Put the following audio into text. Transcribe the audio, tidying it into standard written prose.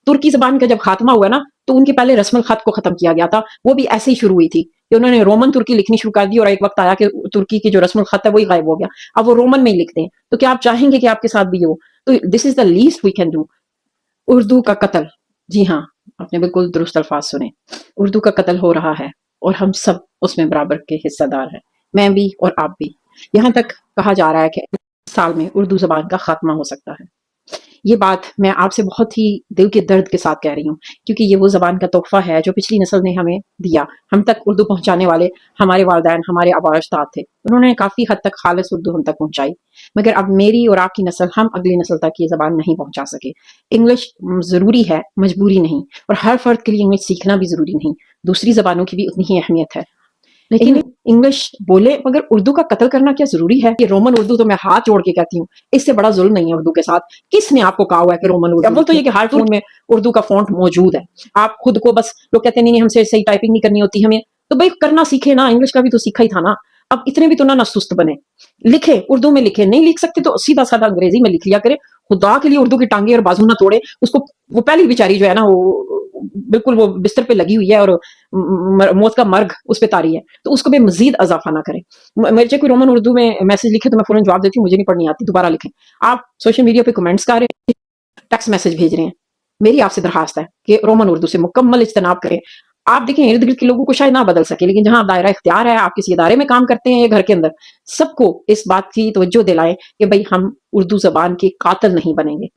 ترکی زبان کا جب خاتمہ ہوا نا تو ان کے پہلے رسم الخط کو ختم کیا گیا تھا، وہ بھی ایسے ہی شروع ہوئی تھی کہ انہوں نے رومن ترکی لکھنی شروع کر دی، اور ایک وقت آیا کہ ترکی کی جو رسم الخط ہے وہی غائب ہو گیا، اب وہ رومن میں ہی لکھتے ہیں. تو کیا آپ چاہیں گے کہ آپ کے ساتھ بھی ہو؟ تو this is the least we can do. Urdu کا قتل، جی ہاں آپ نے بالکل درست الفاظ سنے، اردو کا قتل ہو رہا ہے اور ہم سب اس میں برابر کے حصہ دار ہیں، میں بھی اور آپ بھی. یہاں تک کہا جا رہا ہے کہ اس سال میں اردو زبان کا خاتمہ ہو سکتا ہے. یہ بات میں آپ سے بہت ہی دل کے درد کے ساتھ کہہ رہی ہوں، کیونکہ یہ وہ زبان کا تحفہ ہے جو پچھلی نسل نے ہمیں دیا. ہم تک اردو پہنچانے والے ہمارے والدین، ہمارے آباء اجداد تھے، انہوں نے کافی حد تک خالص اردو ہم تک پہنچائی، مگر اب میری اور آپ کی نسل، ہم اگلی نسل تک یہ زبان نہیں پہنچا سکے. انگلش ضروری ہے، مجبوری نہیں، اور ہر فرد کے لیے انگلش سیکھنا بھی ضروری نہیں، دوسری زبانوں کی بھی اتنی ہی اہمیت ہے. لیکن انگلش بولے مگر اردو کا قتل کرنا کیا ضروری ہے؟ یہ رومن اردو تو میں ہاتھ جوڑ کے کہتی ہوں، اس سے بڑا ظلم نہیں ہے اردو کے ساتھ. کس نے آپ کو کہا ہوا ہے کہ رومن اردو؟ اول تو یہ کہ ہر فون میں اردو کا فونٹ موجود ہے. آپ خود کو بس لوگ کہتے ہیں نہیں ہم سے صحیح ٹائپنگ نہیں کرنی ہوتی ہمیں، تو بھائی کرنا سیکھے نا، انگلش کا بھی تو سیکھا ہی تھا نا. اب اتنے بھی تو نہ سست بنے، لکھے اردو میں لکھے، نہیں لکھ سکتے تو سیدھا سادہ انگریزی میں لکھ لیا کرے. خدا کے لیے اردو کی ٹانگیں اور بازو نہ توڑے اس کو. وہ پہلی بیچاری جو ہے نا وہ بالکل وہ بستر پہ لگی ہوئی ہے اور موت کا مرگ اس پہ طاری ہے، تو اس کو بھی مزید اضافہ نہ کریں. مجھے کوئی رومن اردو میں میسج لکھے تو میں فوراً جواب دیتی ہوں، مجھے نہیں پڑھنی آتی، دوبارہ لکھیں. آپ سوشل میڈیا پہ کمنٹس کر رہے ہیں، ٹیکسٹ میسج بھیج رہے ہیں، میری آپ سے درخواست ہے کہ رومن اردو سے مکمل اجتناب کریں. آپ دیکھیں ارد گرد کے لوگوں کو شاید نہ بدل سکے، لیکن جہاں دائرہ اختیار ہے، آپ کسی ادارے میں کام کرتے ہیں یا گھر کے اندر، سب کو اس بات کی توجہ دلائیں کہ بھائی ہم اردو زبان کے قاتل نہیں بنیں گے.